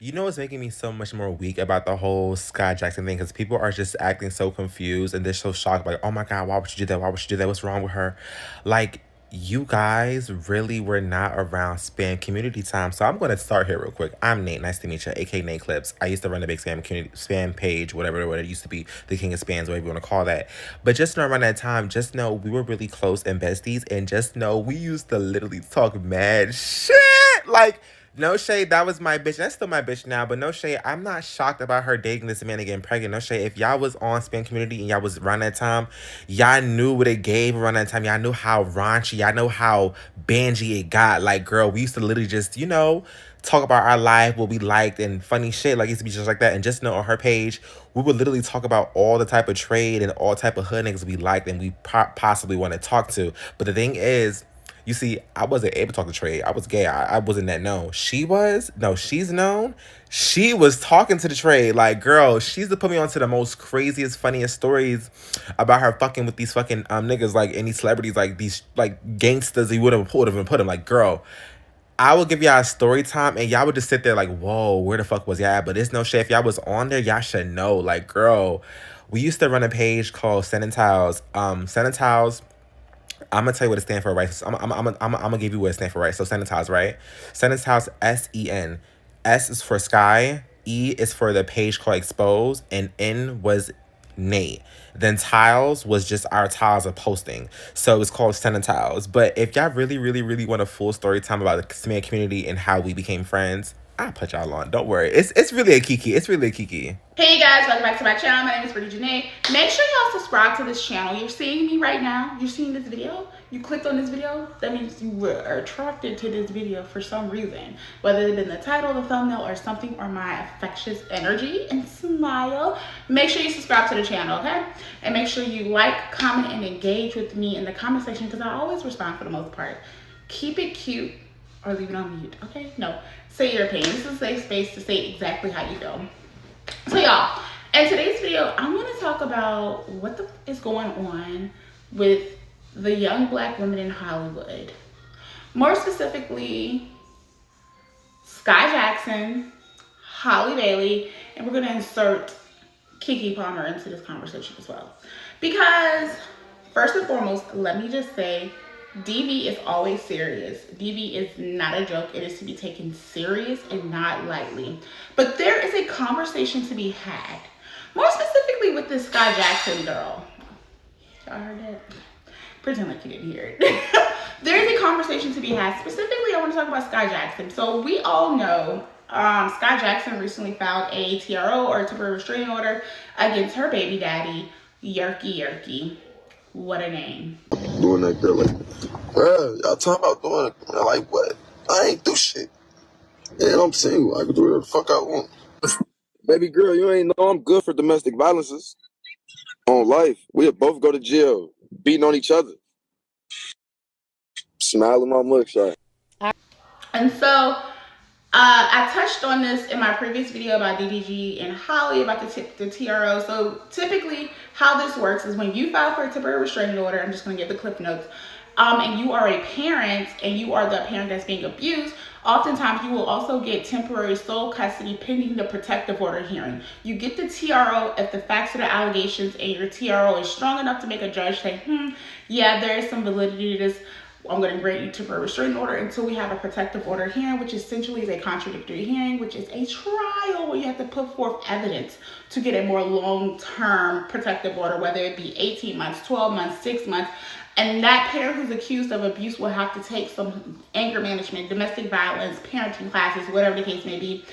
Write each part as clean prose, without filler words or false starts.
You know what's making me so much more weak about the whole Sky Jackson thing? Because people are just acting so confused and they're so shocked. Like, oh my God, why would you do that? Why would you do that? What's wrong with her? Like, you guys really were not around spam community time. So I'm going to start here real quick. I'm Nate. Nice to meet you, aka Nate Clips. I used to run a big spam community, spam page, whatever it used to be, the king of spams, whatever you want to call that. But just know around that time, just know we were really close and besties, and just know we used to literally talk mad shit. Like, no shade, that was my bitch. That's still my bitch now, but no shade. I'm not shocked about her dating this man and getting pregnant. No shade. If y'all was on Spin Community and y'all was around that time, y'all knew what it gave around that time. Y'all knew how raunchy, y'all know how bangy it got. Like, girl, we used to literally just, talk about our life, what we liked, and funny shit. Like, it used to be just like that. And just know on her page, we would literally talk about all the type of trade and all type of hood niggas we liked and we possibly want to talk to. But the thing is, you see, I wasn't able to talk to Trey. I was gay. I wasn't that known. She was. No, she's known. She was talking to the Trey. Like, girl, she's to put me onto the most craziest, funniest stories about her fucking with these fucking niggas, like any celebrities, like these like gangsters he would have put him. Like, girl, I will give y'all a story time and y'all would just sit there like, whoa, where the fuck was y'all at? But it's no shit. If y'all was on there, y'all should know. Like, girl, we used to run a page called Senatals. Senatals, I'm gonna tell you what it stands for, right? So I'm gonna give you what it stands for, right? So Senatals, right? Senatals, SEN. S is for Sky. E is for the page called Expose, and N was Nate. Then tiles was just our tiles of posting. So it's called Senatals. But if y'all really, really, really want a full story time about the Smith community and how we became friends, I'll put y'all on. Don't worry. It's really a kiki. It's really a kiki. Hey guys, welcome back to my channel. My name is Brittany Janae. Make sure y'all subscribe to this channel. You're seeing me right now. You're seeing this video. You clicked on this video. That means you were attracted to this video for some reason. Whether it been the title, the thumbnail, or something, or my infectious energy and smile. Make sure you subscribe to the channel, okay? And make sure you like, comment, and engage with me in the comment section because I always respond for the most part. Keep it cute or leave it on mute, okay? No, say your opinion. This is a safe space to say exactly how you feel. So y'all, in today's video, I'm going to talk about what is going on with the young black women in Hollywood. More specifically, Sky Jackson, Halle Bailey, and we're going to insert Keke Palmer into this conversation as well. Because, first and foremost, let me just say, DV is always serious. DV is not a joke. It is to be taken serious and not lightly. But there is a conversation to be had. More specifically with this Sky Jackson girl. Y'all heard that? Pretend like you didn't hear it. There is a conversation to be had. Specifically, I want to talk about Sky Jackson. So we all know Sky Jackson recently filed a TRO, or a temporary restraining order, against her baby daddy, Yerky. What a name. Doing that girl like, bruh, y'all talking about doing it. Like, what? I ain't do shit. And I'm single. I can do whatever the fuck I want. Baby girl, you ain't know I'm good for domestic violences. On life, we'll both go to jail, beating on each other. Smiling my mugshot. And so, I touched on this in my previous video about DDG and Holly about the TRO. So typically how this works is when you file for a temporary restraining order, I'm just going to give the cliff notes, and you are a parent and you are the parent that's being abused, oftentimes you will also get temporary sole custody pending the protective order hearing. You get the TRO if the facts of the allegations and your TRO is strong enough to make a judge say, yeah, there is some validity to this. I'm going to grant you temporary restraining order until we have a protective order hearing, which essentially is a contradictory hearing, which is a trial where you have to put forth evidence to get a more long-term protective order, whether it be 18 months, 12 months, 6 months. And that parent who's accused of abuse will have to take some anger management, domestic violence, parenting classes, whatever the case may be.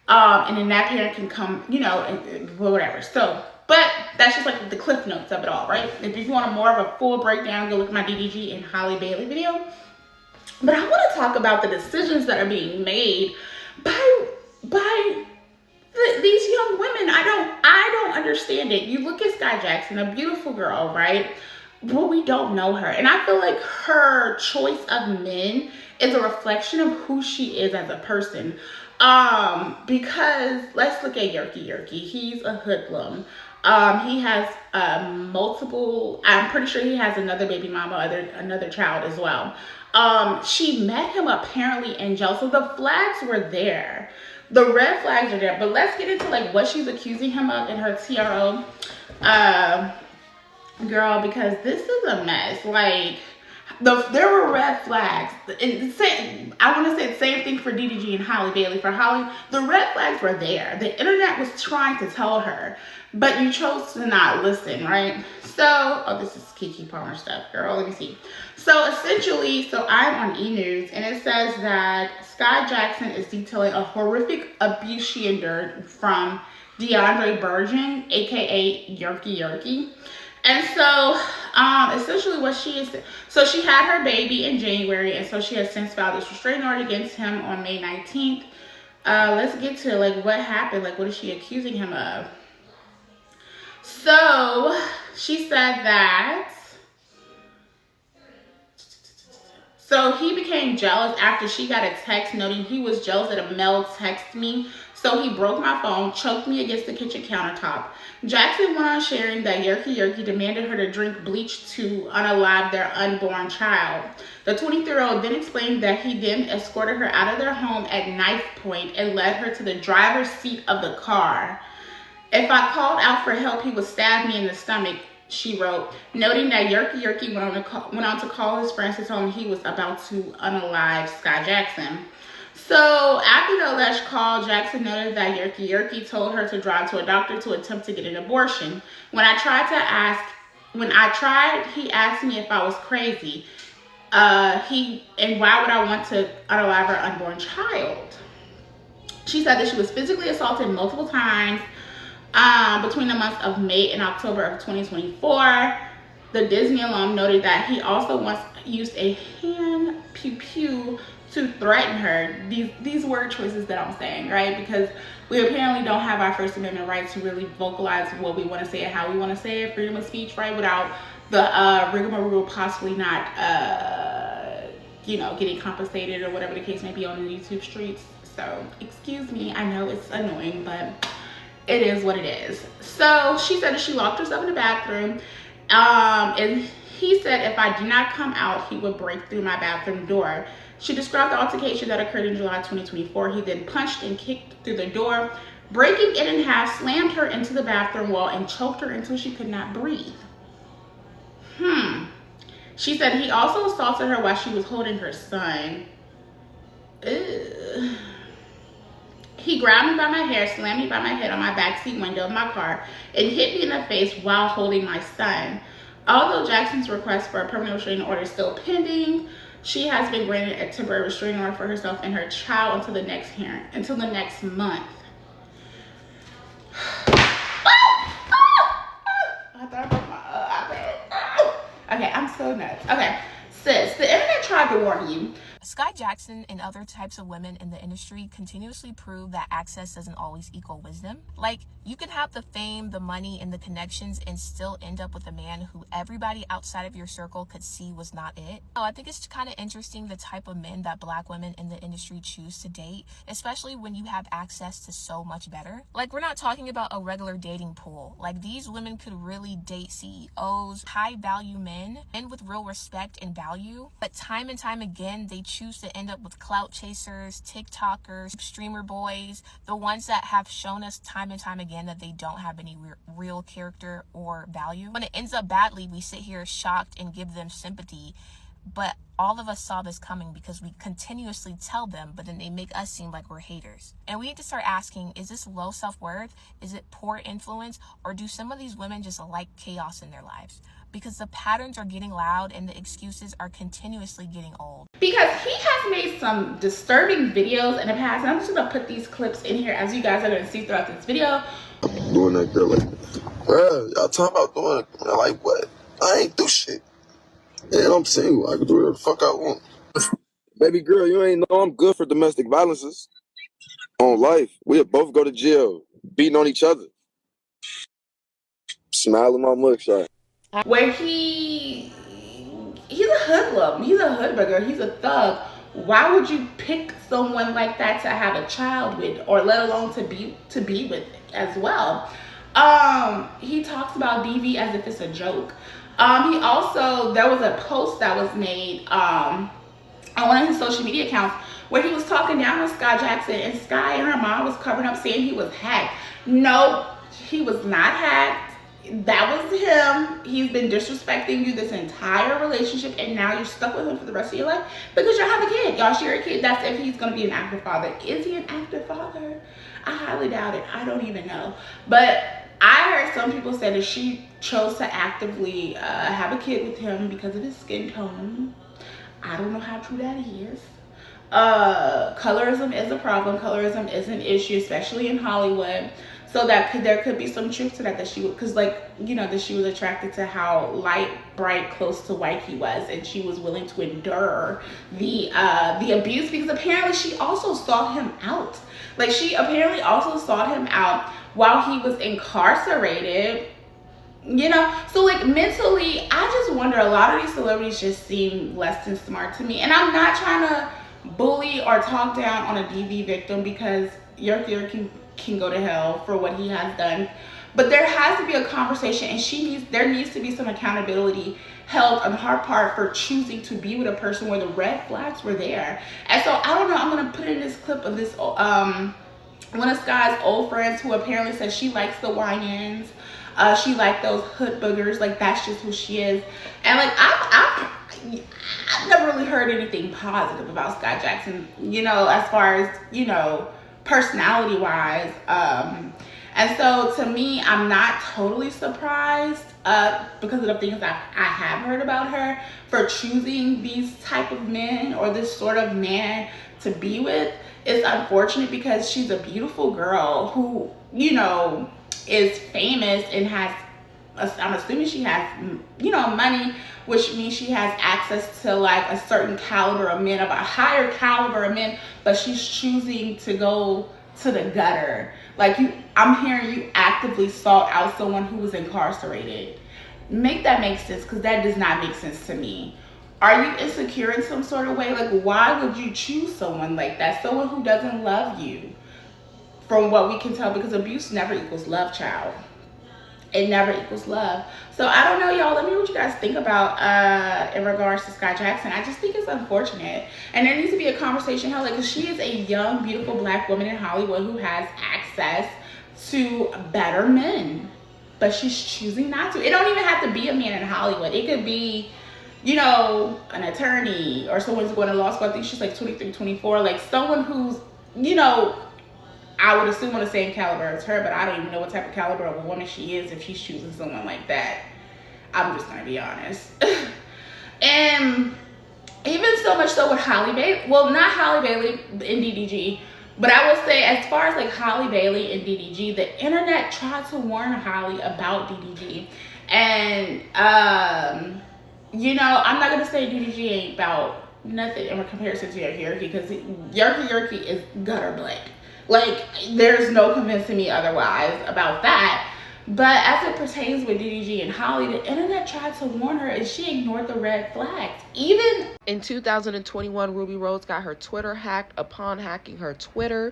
And then that parent can come, whatever. So, but that's just like the cliff notes of it all, right? If you want more of a full breakdown, go look at my DDG and Halle Bailey video. But I want to talk about the decisions that are being made by these young women. I don't understand it. You look at Sky Jackson, a beautiful girl, right? But we don't know her. And I feel like her choice of men is a reflection of who she is as a person. Because let's look at Yerky. He's a hoodlum. He has multiple, I'm pretty sure he has another baby mama, another child as well. She met him apparently in jail, so the flags were there. The red flags are there, but let's get into like what she's accusing him of in her TRO, girl, because this is a mess. Like, there were red flags. I want to say the same thing for DDG and Holly Bailey. For Holly, the red flags were there. The internet was trying to tell her, but you chose to not listen, right? So, oh, this is Keke Palmer stuff, girl. Let me see. So essentially, I'm on E! News, and it says that Skai Jackson is detailing a horrific abuse she endured from DeAndre Bergen, aka Yerky Yerky. And so, essentially what she is, so she had her baby in January, and so she has since filed this restraining order against him on May 19th. Let's get to like what happened, like what is she accusing him of? So, she said that, so he became jealous after she got a text noting he was jealous that a male texted me. So he broke my phone, choked me against the kitchen countertop. Jackson went on sharing that Yerky Yerky demanded her to drink bleach to unalive their unborn child. The 23-year-old then explained that he then escorted her out of their home at knife point and led her to the driver's seat of the car. If I called out for help, he would stab me in the stomach, she wrote, noting that Yerky Yerky went on to call his friends to tell him he was about to unalive Skai Jackson. So after the alleged call, Jackson noted that Yerky Yerky told her to drive to a doctor to attempt to get an abortion. When I tried, he asked me if I was crazy. And why would I want to unalive her unborn child? She said that she was physically assaulted multiple times between the months of May and October of 2024. The Disney alum noted that he also once used a hand pew-pew to threaten her. These word choices that I'm saying, right? Because we apparently don't have our First Amendment rights to really vocalize what we want to say and how we want to say it, freedom of speech, right? Without the rigmarole possibly not, getting compensated or whatever the case may be on the YouTube streets. So, excuse me, I know it's annoying, but it is what it is. So, she said that she locked herself in the bathroom, and he said if I did not come out, he would break through my bathroom door. She described the altercation that occurred in July 2024. He then punched and kicked through the door, breaking it in half, slammed her into the bathroom wall, and choked her until she could not breathe. She said he also assaulted her while she was holding her son. Ew. He grabbed me by my hair, slammed me by my head on my backseat window of my car, and hit me in the face while holding my son. Although Jackson's request for a permanent restraining order is still pending, she has been granted a temporary restraining order for herself and her child until the next hearing, until the next month. I thought I broke my iPad. Okay, I'm so nuts. Okay, sis, the internet tried to warn you. Skai Jackson and other types of women in the industry continuously prove that access doesn't always equal wisdom. Like, you can have the fame, the money, and the connections and still end up with a man who everybody outside of your circle could see was not it. So I think it's kind of interesting the type of men that Black women in the industry choose to date, especially when you have access to so much better. Like, we're not talking about a regular dating pool. Like, these women could really date CEOs, high-value men with real respect and value. But time and time again, they choose to end up with clout chasers, TikTokers, streamer boys, the ones that have shown us time and time again that they don't have any real character or value. When it ends up badly, we sit here shocked and give them sympathy, but all of us saw this coming because we continuously tell them, but then they make us seem like we're haters. And we need to start asking, is this low self-worth? Is it poor influence? Or do some of these women just like chaos in their lives? Because the patterns are getting loud and the excuses are continuously getting old. Because he has made some disturbing videos in the past, and I'm just gonna put these clips in here as you guys are gonna see throughout this video. Doing that girl like, bruh, y'all talking about doing it, like what? I ain't do shit. And I'm single. I can do whatever the fuck I want. Baby girl, you ain't know I'm good for domestic violences. On life, we'll both go to jail, beating on each other. Smile in my mugshot. Where he's a hoodlum, he's a hoodbugger, he's a thug. Why would you pick someone like that to have a child with, or let alone to be with as well? He talks about DV as if it's a joke. He also, there was a post that was made on one of his social media accounts where he was talking down on Sky Jackson, and Sky and her mom was covering up saying he was hacked. No, he was not hacked. That was him. He's been disrespecting you this entire relationship, and now you're stuck with him for the rest of your life because y'all have a kid. Y'all share a kid. That's if he's going to be an active father. Is he an active father? I highly doubt it. I don't even know. But I heard some people say that she chose to actively have a kid with him because of his skin tone. I don't know how true that is. Colorism is a problem. Colorism is an issue, especially in Hollywood. So there could be some truth to that, that she would, because like, you know, that she was attracted to how light, bright, close to white he was, and she was willing to endure the abuse, because apparently she also sought him out. Like, she apparently also sought him out while he was incarcerated. You know, so like mentally, I just wonder, a lot of these celebrities just seem less than smart to me. And I'm not trying to bully or talk down on a DV victim, because Yerk can go to hell for what he has done. But there has to be a conversation, and there needs to be some accountability held on her part for choosing to be with a person where the red flags were there. And so I don't know, I'm gonna put in this clip of this one of Sky's old friends who apparently says she likes the YNs. She liked those hood boogers. Like, that's just who she is. And like, I've never really heard anything positive about Sky Jackson, you know, as far as, you know, personality wise. And so to me, I'm not totally surprised because of the things I have heard about her for choosing these type of men, or this sort of man to be with. It's unfortunate because she's a beautiful girl who, you know, is famous and has, I'm assuming she has, you know, money, which means she has access to like a certain caliber of men, of a higher caliber of men, but she's choosing to go to the gutter. Like, I'm hearing you actively sought out someone who was incarcerated. Make that make sense, because that does not make sense to me. Are you insecure in some sort of way? Like, why would you choose someone like that? Someone who doesn't love you, from what we can tell, because abuse never equals love, child. It never equals love. So I don't know, y'all. Let me know what you guys think about in regards to Sky Jackson. I just think it's unfortunate, and there needs to be a conversation held, like, because she is a young, beautiful black woman in Hollywood who has access to better men, but she's choosing not to. It don't even have to be a man in Hollywood. It could be, you know, an attorney, or someone who's going to law school. I think she's like 23, 24, like someone who's, you know, I would assume on the same caliber as her, but I don't even know what type of caliber of a woman she is if she's choosing someone like that. I'm just gonna be honest. And even so much so with Halle Bailey, well, not Halle Bailey in DDG, but I will say, as far as like Halle Bailey and DDG, the internet tried to warn Halle about DDG. And, you know, I'm not gonna say DDG ain't about nothing in comparison to Yerky, because Yerky is gutter black. Like, there's no convincing me otherwise about that. But as it pertains with DDG and Holly, the internet tried to warn her, and she ignored the red flags. Even in 2021, Ruby Rose got her Twitter hacked. Upon hacking her Twitter,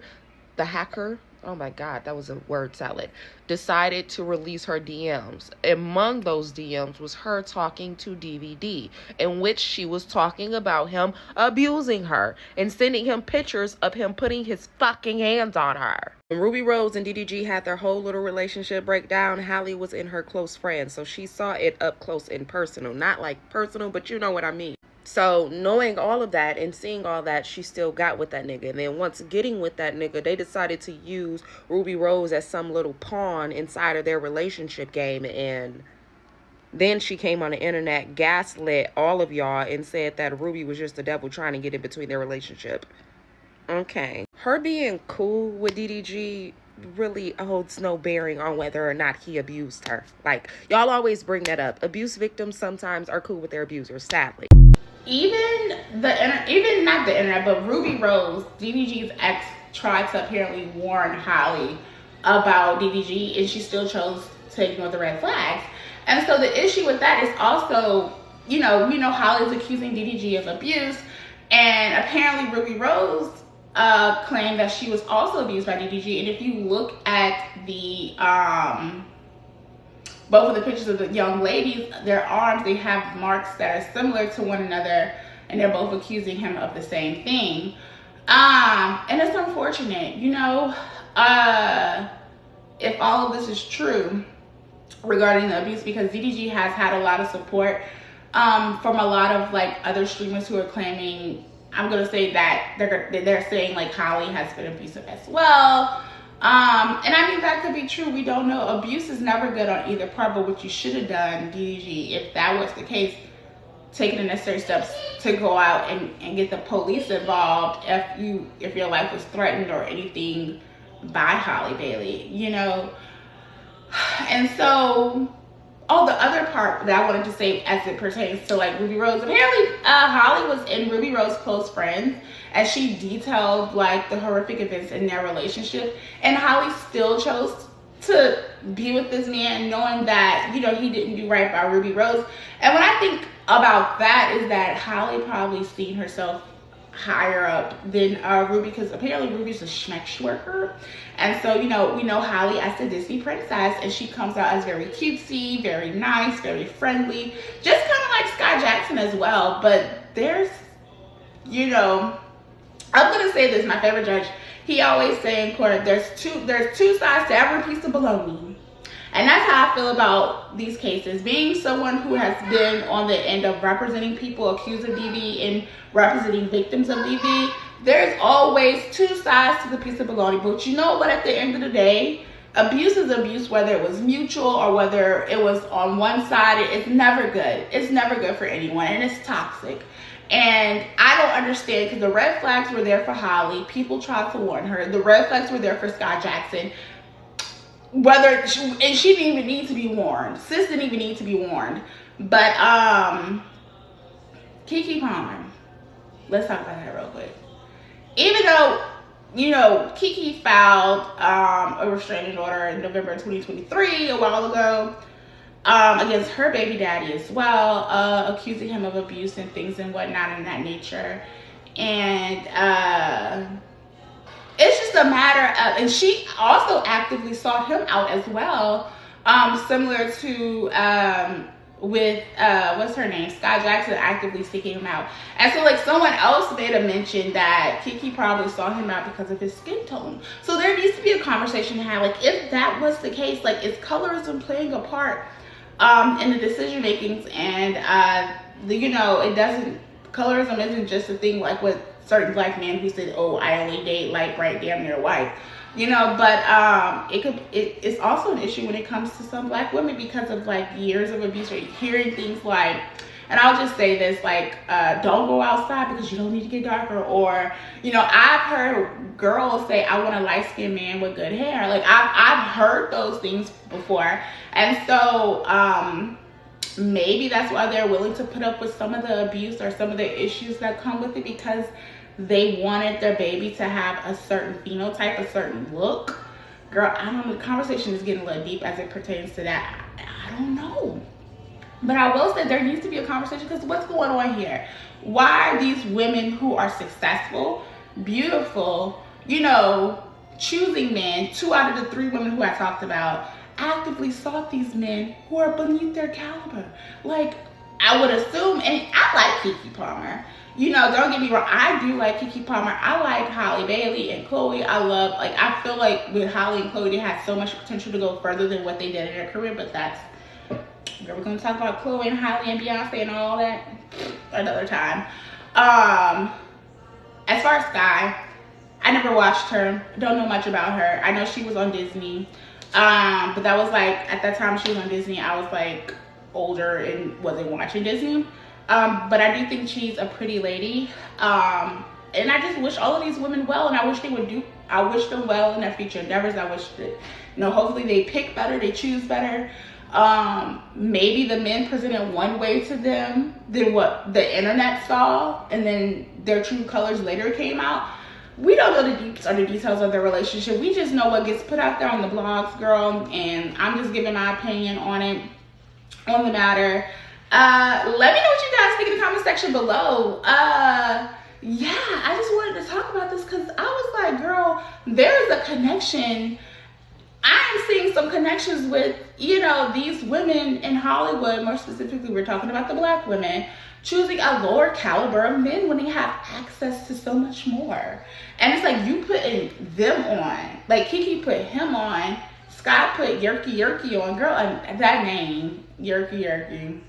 the hacker, oh my God, that was a word salad, decided to release her DMs. Among those DMs was her talking to DVD, in which she was talking about him abusing her and sending him pictures of him putting his fucking hands on her. When Ruby Rose and DDG had their whole little relationship breakdown, Halle was in her close friend, so she saw it up close and personal. Not like personal, but you know what I mean. So knowing all of that and seeing all that, she still got with that nigga. And then once getting with that nigga, they decided to use Ruby Rose as some little pawn inside of their relationship game. And then she came on the internet, gaslit all of y'all, and said that Ruby was just the devil trying to get in between their relationship. Okay. Her being cool with DDG really holds no bearing on whether or not he abused her. Like, y'all always bring that up. Abuse victims sometimes are cool with their abusers, sadly. Even not the internet, but Ruby Rose, DDG's ex, tried to apparently warn Halle about DDG, and she still chose to ignore the red flags. And so the issue with that is also, you know, we know Holly's accusing DDG of abuse, and apparently Ruby Rose claimed that she was also abused by DDG. And if you look at the both of the pictures of the young ladies, their arms, they have marks that are similar to one another, and they're both accusing him of the same thing. And it's unfortunate, you know, if all of this is true regarding the abuse, because DDG has had a lot of support from a lot of like other streamers who are claiming, I'm gonna say that they're saying like Holly has been abusive as well. And I mean, that could be true. We don't know. Abuse is never good on either part, but what you should have done, DDG, if that was the case, taking the necessary steps to go out and get the police involved if your life was threatened or anything by Holly Bailey, you know. And so, the other part that I wanted to say as it pertains to like Ruby Rose, apparently Holly was in Ruby Rose's close friends as she detailed like the horrific events in their relationship, and Holly still chose to be with this man knowing that, you know, he didn't do right by Ruby Rose. And when I think about that is that Holly probably seen herself higher up than Ruby, because apparently Ruby's a schmeck worker. And so, you know, we know Holly as the Disney princess, and she comes out as very cutesy, very nice, very friendly, just kind of like Sky Jackson as well. But there's, you know, I'm gonna say this, my favorite judge, he always say in court, there's two sides to every piece of bologna. And that's how I feel about these cases. Being someone who has been on the end of representing people accused of DV and representing victims of DV, there's always two sides to the piece of bologna. But you know what, at the end of the day, abuse is abuse, whether it was mutual or whether it was on one side. It's never good. It's never good for anyone, and it's toxic. And I don't understand, because the red flags were there for Holly. People tried to warn her. The red flags were there for Sky Jackson. And she didn't even need to be warned. Sis didn't even need to be warned. But Keke Palmer, let's talk about that real quick. Even though, you know, Keke filed a restraining order in November 2023, a while ago, against her baby daddy as well, accusing him of abuse and things and whatnot in that nature. And it's just a matter of, and she also actively sought him out as well, similar to with what's her name, Sky Jackson, actively seeking him out. And so like someone else made a mention that Keke probably saw him out because of his skin tone. So there needs to be a conversation to have, like, if that was the case, like, is colorism playing a part in the decision makings? And you know, colorism isn't just a thing like with certain black men who said, oh, I only date like bright damn near white, you know. But it's also an issue when it comes to some black women because of like years of abuse, or hearing things like, and I'll just say this, like, don't go outside because you don't need to get darker. Or, you know, I've heard girls say, I want a light-skinned man with good hair. Like, I've heard those things before. And so maybe that's why they're willing to put up with some of the abuse or some of the issues that come with it, because they wanted their baby to have a certain phenotype, a certain look. Girl, I don't know, the conversation is getting a little deep as it pertains to that. I don't know. But I will say there needs to be a conversation, because what's going on here? Why are these women who are successful, beautiful, you know, choosing men, 2 out of the 3 women who I talked about, actively sought these men who are beneath their caliber? Like, I would assume, and I like Keke Palmer. You know, don't get me wrong, I do like Keke Palmer. I like Holly Bailey and Chloe. I feel like with Holly and Chloe, they had so much potential to go further than what they did in their career, but that's, we're going to talk about Chloe and Holly and Beyonce and all that another time. As far as Sky, I never watched her. Don't know much about her. I know she was on Disney. But that was like, at that time she was on Disney, I was like older and wasn't watching Disney. But I do think she's a pretty lady. And I just wish all of these women well, and I wish them well in their future endeavors. I wish that, you know, hopefully they pick better, they choose better. Maybe the men presented one way to them than what the internet saw, and then their true colors later came out. We don't know the details of their relationship. We just know what gets put out there on the blogs, girl, and I'm just giving my opinion on it, on the matter. Let me know what you guys think in the comment section below. Yeah, I just wanted to talk about this because I was like, girl, there's a connection. I'm seeing some connections with, you know, these women in Hollywood. More specifically, we're talking about the black women choosing a lower caliber of men when they have access to so much more. And it's like you putting them on. Like Kiki put him on. Scott put Yerky on. Girl, that name, Yerky.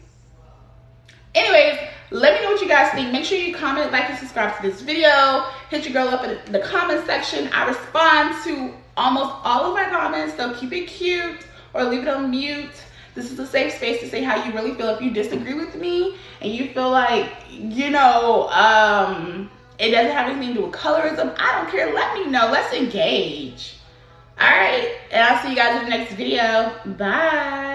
Anyways, let me know what you guys think. Make sure you comment, like, and subscribe to this video. Hit your girl up in the comment section. I respond to almost all of my comments, so keep it cute or leave it on mute. This is a safe space to say how you really feel. If you disagree with me and you feel like, you know, it doesn't have anything to do with colorism, I don't care. Let me know. Let's engage. All right. And I'll see you guys in the next video. Bye.